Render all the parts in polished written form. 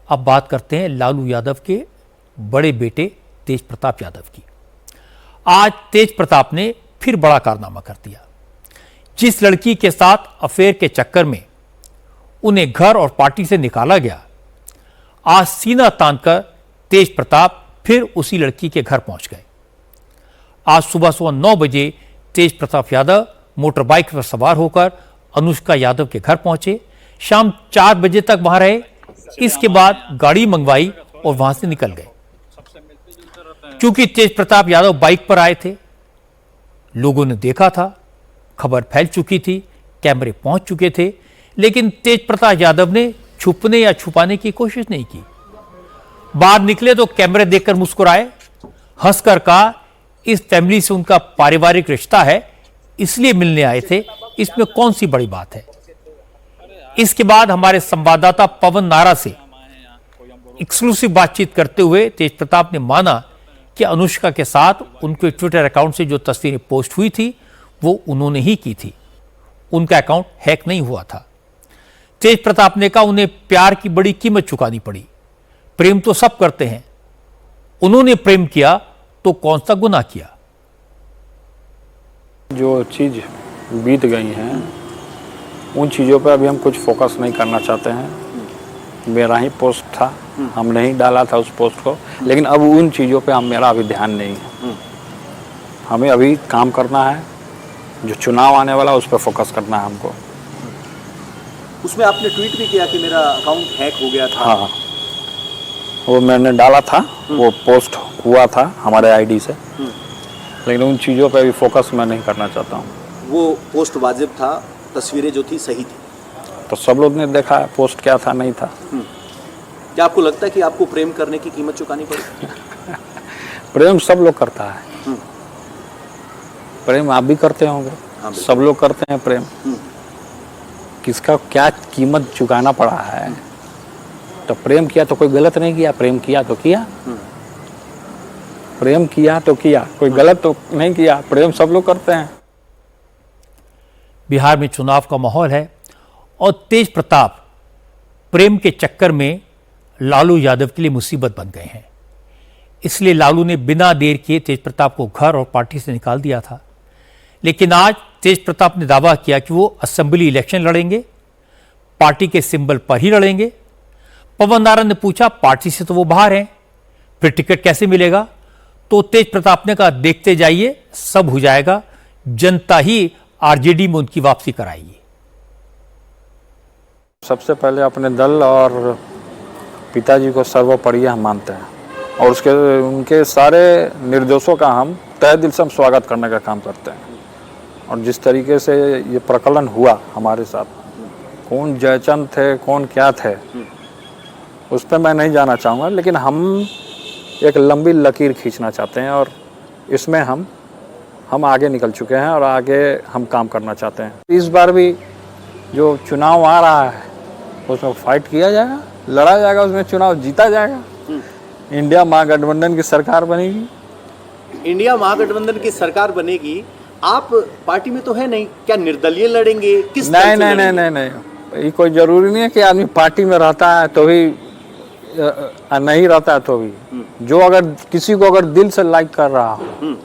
अब बात करते हैं लालू यादव के बड़े बेटे तेज प्रताप यादव की। आज तेज प्रताप ने फिर बड़ा कारनामा कर दिया। जिस लड़की के साथ अफेयर के चक्कर में उन्हें घर और पार्टी से निकाला गया, आज सीना तानकर तेज प्रताप फिर उसी लड़की के घर पहुंच गए। आज सुबह 9 बजे तेज प्रताप यादव मोटर बाइक पर सवार होकर अनुष्का यादव के घर पहुंचे। शाम 4 बजे तक वहां रहे। इसके बाद गाड़ी मंगवाई और वहां से निकल गए। क्योंकि तेज प्रताप यादव बाइक पर आए थे, लोगों ने देखा था, खबर फैल चुकी थी, कैमरे पहुंच चुके थे, लेकिन तेज प्रताप यादव ने छुपने या छुपाने की कोशिश नहीं की। बाहर निकले तो कैमरे देखकर मुस्कुराए, हंसकर कहा इस फैमिली से उनका पारिवारिक रिश्ता है, इसलिए मिलने आए थे, इसमें कौन सी बड़ी बात है। इसके बाद हमारे संवाददाता पवन नारा से एक्सक्लूसिव बातचीत करते हुए तेज प्रताप ने माना कि अनुष्का के साथ उनके ट्विटर अकाउंट से जो तस्वीरें पोस्ट हुई थी वो उन्होंने ही की थी, उनका अकाउंट हैक नहीं हुआ था। तेज प्रताप ने कहा उन्हें प्यार की बड़ी कीमत चुकानी पड़ी। प्रेम तो सब करते हैं, उन्होंने प्रेम किया तो कौन सा गुनाह किया। जो चीज बीत गई हैं उन चीज़ों पर अभी हम कुछ फोकस नहीं करना चाहते हैं। मेरा ही पोस्ट था, हमने ही डाला था उस पोस्ट को, लेकिन अब उन चीज़ों पे मेरा अभी ध्यान नहीं है। हमें अभी काम करना है, जो चुनाव आने वाला उस पर फोकस करना है हमको। उसमें आपने ट्वीट भी किया कि मेरा अकाउंट हैक हो गया था। हाँ, वो मैंने डाला था, वो पोस्ट हुआ था हमारे आईडी से, लेकिन उन चीज़ों पे अभी फोकस मैं नहीं करना चाहता हूँ। वो पोस्ट वाजिब था, तस्वीरें जो थी सही थी, तो सब लोग ने देखा है पोस्ट क्या था नहीं था। क्या आपको लगता है कि आपको प्रेम करने की कीमत चुकानी पड़ी? प्रेम सब लोग करता है, प्रेम आप भी करते होंगे। हाँ, सब लोग करते हैं प्रेम। किसका क्या कीमत चुकाना पड़ा है। तो प्रेम किया तो कोई गलत नहीं किया, प्रेम किया तो किया, प्रेम किया तो किया, कोई गलत तो नहीं किया। प्रेम सब लोग करते हैं। बिहार में चुनाव का माहौल है और तेज प्रताप प्रेम के चक्कर में लालू यादव के लिए मुसीबत बन गए हैं। इसलिए लालू ने बिना देर किए तेज प्रताप को घर और पार्टी से निकाल दिया था। लेकिन आज तेज प्रताप ने दावा किया कि वो असेंबली इलेक्शन लड़ेंगे, पार्टी के सिंबल पर ही लड़ेंगे। पवन नारायण ने पूछा पार्टी से तो वो बाहर हैं, फिर टिकट कैसे मिलेगा? तो तेज प्रताप ने कहा देखते जाइए, सब हो जाएगा, जनता ही आरजेडी में उनकी वापसी कराएगी। सबसे पहले अपने दल और पिताजी को सर्वोपरि हम मानते हैं और उनके सारे निर्देशों का हम तहे दिल से हम स्वागत करने का काम करते हैं। और जिस तरीके से ये प्रकलन हुआ हमारे साथ, कौन जयचंद थे, कौन क्या थे, उस पर मैं नहीं जाना चाहूँगा, लेकिन हम एक लंबी लकीर खींचना चाहते हैं और इसमें हम आगे निकल चुके हैं और आगे हम काम करना चाहते हैं। इस बार भी जो चुनाव आ रहा है उसमें फाइट किया जाएगा, लड़ा जाएगा, उसमें चुनाव जीता जाएगा। इंडिया महागठबंधन की सरकार बनेगी। इंडिया महागठबंधन की सरकार बनेगी। आप पार्टी में तो है नहीं, क्या निर्दलीय लड़ेंगे? किस तरह से लड़ेंगे? नहीं, ये कोई जरूरी नहीं है कि आदमी पार्टी में रहता है तो भी नहीं रहता है तो भी। जो अगर किसी को अगर दिल से लाइक कर रहा हो,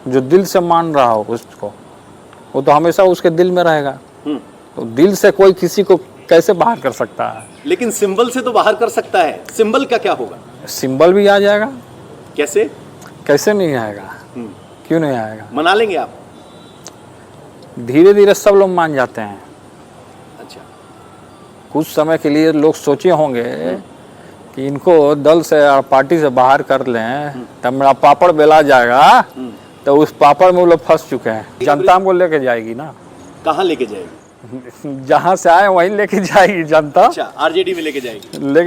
जो दिल से मान रहा हो उसको, वो तो हमेशा उसके दिल में रहेगा। तो दिल से कोई किसी को कैसे बाहर कर सकता है? लेकिन सिंबल से तो बाहर कर सकता है। सिंबल का क्या होगा? सिंबल भी आ जाएगा। कैसे? कैसे नहीं आएगा? क्यों नहीं आएगा? मना लेंगे आप? धीरे धीरे सब लोग मान जाते हैं। अच्छा, कुछ समय के लिए लोग सोचे होंगे कि इनको दल से और पार्टी से बाहर कर लें तब मेरा पापड़ बेला जाएगा, तो उस पापड़ में वो लोग फंस चुके हैं। जनता हमको लेके जाएगी ना। कहाँ लेके जाएगी? जहाँ से आए वहीं लेके जाएगी जनता। अच्छा, आरजेडी में लेके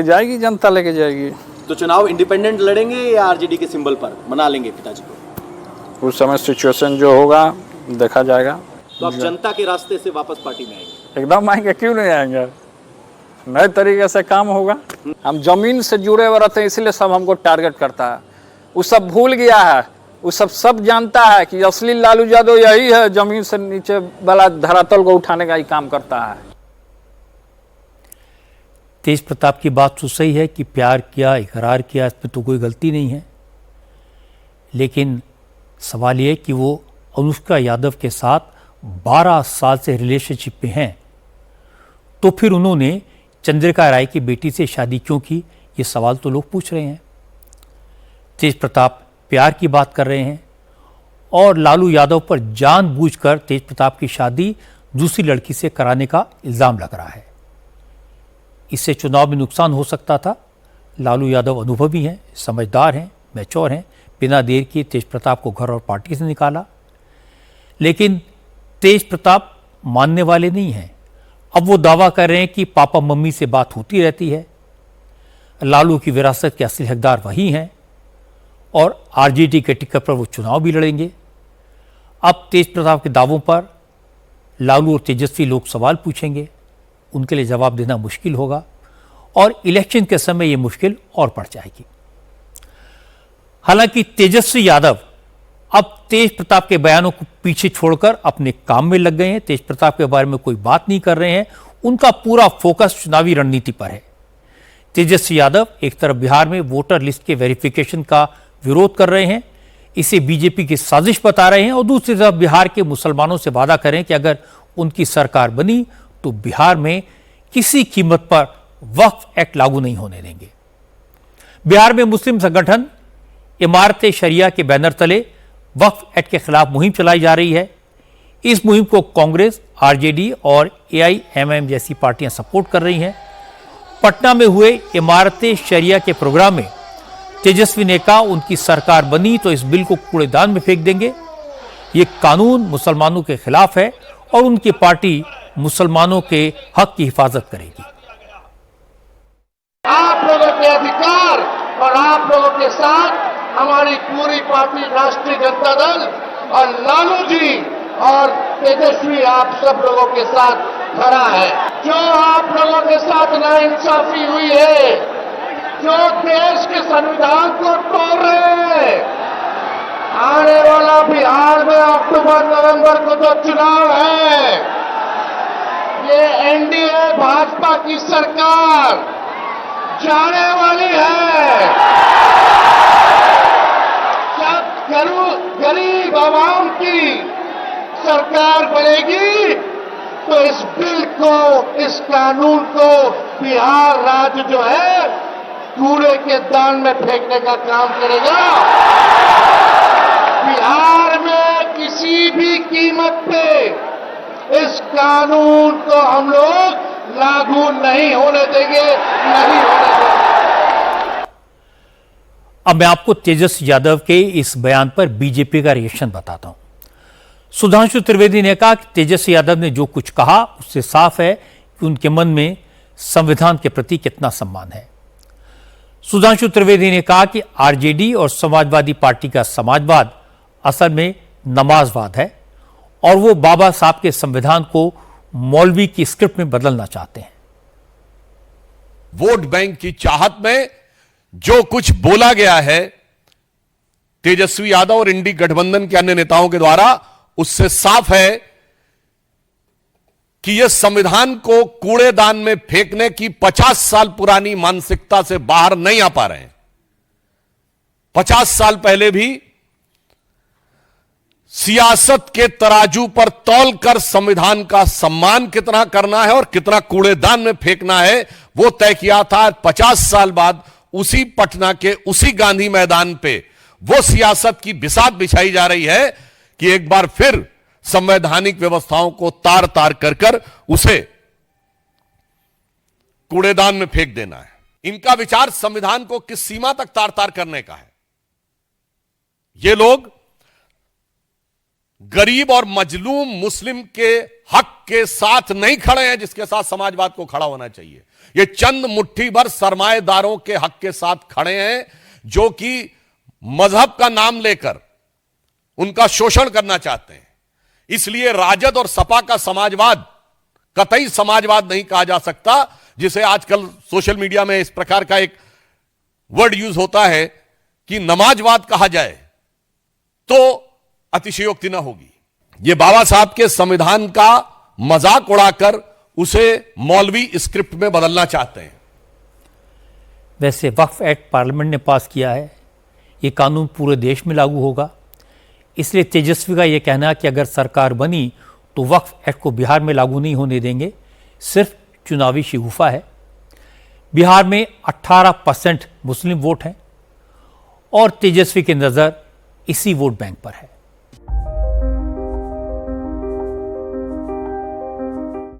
जाएगी जनता लेके जाएगी। तो चुनाव इंडिपेंडेंट लड़ेंगे या आरजेडी के सिंबल पर? मना लेंगे पिताजी को? उस समय सिचुएशन जो होगा देखा जाएगा। तो आप जनता के रास्ते से वापस पार्टी में आएंगे? एकदम आएंगे, क्यों नहीं आएंगे। नए तरीके से काम होगा। हम जमीन से जुड़े हुए रहते हैं, इसलिए सब हमको टारगेट करता है। वो सब भूल गया है, वो सब जानता है कि असली लालू यादव यही है, जमीन से नीचे वाला धरातल को उठाने का ही काम करता है। तेज प्रताप की बात तो सही है कि प्यार किया, इकरार किया, इसमें तो कोई गलती नहीं है, लेकिन सवाल ये कि वो अनुष्का यादव के साथ 12 साल से रिलेशनशिप में हैं, तो फिर उन्होंने चंद्रिका राय की बेटी से शादी क्यों की, ये सवाल तो लोग पूछ रहे हैं। तेज प्रताप प्यार की बात कर रहे हैं और लालू यादव पर जानबूझकर तेज प्रताप की शादी दूसरी लड़की से कराने का इल्ज़ाम लग रहा है। इससे चुनाव में नुकसान हो सकता था। लालू यादव अनुभवी हैं, समझदार हैं, मैच्योर हैं, बिना देर किए तेज प्रताप को घर और पार्टी से निकाला। लेकिन तेज प्रताप मानने वाले नहीं हैं। अब वो दावा कर रहे हैं कि पापा मम्मी से बात होती रहती है, लालू की विरासत के असली हकदार वही हैं और आरजेडी के टिकट पर वो चुनाव भी लड़ेंगे। अब तेज प्रताप के दावों पर लालू और तेजस्वी लोग सवाल पूछेंगे, उनके लिए जवाब देना मुश्किल होगा और इलेक्शन के समय ये मुश्किल और बढ़ जाएगी। हालांकि तेजस्वी यादव अब तेज प्रताप के बयानों को पीछे छोड़कर अपने काम में लग गए हैं। तेज प्रताप के बारे में कोई बात नहीं कर रहे हैं, उनका पूरा फोकस चुनावी रणनीति पर है। तेजस्वी यादव एक तरफ बिहार में वोटर लिस्ट के वेरिफिकेशन का विरोध कर रहे हैं, इसे बीजेपी की साजिश बता रहे हैं, और दूसरी तरफ बिहार के मुसलमानों से वादा करें कि अगर उनकी सरकार बनी तो बिहार में किसी कीमत पर वक्फ एक्ट लागू नहीं होने देंगे। बिहार में मुस्लिम संगठन इमारत शरिया के बैनर तले वक्फ एक्ट के खिलाफ मुहिम चलाई जा रही है। इस मुहिम को कांग्रेस, आरजेडी और एआईएमआईएम जैसी पार्टियां सपोर्ट कर रही हैं। पटना में हुए इमारत शरिया के प्रोग्राम में तेजस्वी ने कहा उनकी सरकार बनी तो इस बिल को कूड़ेदान में फेंक देंगे। ये कानून मुसलमानों के खिलाफ है और उनकी पार्टी मुसलमानों के हक की हिफाजत करेगी। आप लोगों के अधिकार और आप लोगों के साथ हमारी पूरी पार्टी राष्ट्रीय जनता दल और लालू जी और तेजस्वी आप सब लोगों के साथ खड़ा है। जो आप लोगों के साथ नाइंसाफी हुई है, जो देश के संविधान को तोड़ रहे हैं, आने वाला बिहार में अक्टूबर नवंबर को जो चुनाव है, ये एनडीए भाजपा की सरकार जाने वाली है। जब गरीब आवाम की सरकार बनेगी तो इस बिल को, इस कानून को बिहार राज्य जो है कूड़े के दान में फेंकने का काम करेगा। बिहार में किसी भी कीमत पे इस कानून को हम लोग लागू नहीं होने देंगे, नहीं होने देंगे। अब मैं आपको तेजस्वी यादव के इस बयान पर बीजेपी का रिएक्शन बताता हूं। सुधांशु त्रिवेदी ने कहा कि तेजस्वी यादव ने जो कुछ कहा उससे साफ है कि उनके मन में संविधान के प्रति कितना सम्मान है। सुधांशु त्रिवेदी ने कहा कि आरजेडी और समाजवादी पार्टी का समाजवाद असल में नमाजवाद है और वो बाबा साहब के संविधान को मौलवी की स्क्रिप्ट में बदलना चाहते हैं। वोट बैंक की चाहत में जो कुछ बोला गया है तेजस्वी यादव और इंडी गठबंधन के अन्य नेताओं के द्वारा, उससे साफ है कि यह संविधान को कूड़ेदान में फेंकने की 50 साल पुरानी मानसिकता से बाहर नहीं आ पा रहे हैं। 50 साल पहले भी सियासत के तराजू पर तौलकर संविधान का सम्मान कितना करना है और कितना कूड़ेदान में फेंकना है वो तय किया था। 50 साल बाद उसी पटना के उसी गांधी मैदान पे वो सियासत की बिसात बिछाई जा रही है कि एक बार फिर संवैधानिक व्यवस्थाओं को तार तार कर कर उसे कूड़ेदान में फेंक देना है। इनका विचार संविधान को किस सीमा तक तार तार करने का है। ये लोग गरीब और मजलूम मुस्लिम के हक के साथ नहीं खड़े हैं जिसके साथ समाजवाद को खड़ा होना चाहिए। ये चंद मुट्ठी भर सरमाएदारों के हक के साथ खड़े हैं जो कि मजहब का नाम लेकर उनका शोषण करना चाहते हैं। इसलिए राजद और सपा का समाजवाद कतई समाजवाद नहीं कहा जा सकता, जिसे आजकल सोशल मीडिया में इस प्रकार का एक वर्ड यूज होता है कि नमाजवाद कहा जाए तो अतिशयोक्ति न होगी। ये बाबा साहब के संविधान का मजाक उड़ाकर उसे मौलवी स्क्रिप्ट में बदलना चाहते हैं। वैसे वक्फ एक्ट पार्लियामेंट ने पास किया है, ये कानून पूरे देश में लागू होगा। इसलिए तेजस्वी का ये कहना कि अगर सरकार बनी तो वक्फ एक्ट को बिहार में लागू नहीं होने देंगे, सिर्फ चुनावी शिगुफा है। बिहार में 18% मुस्लिम वोट हैं और तेजस्वी की नज़र इसी वोट बैंक पर है।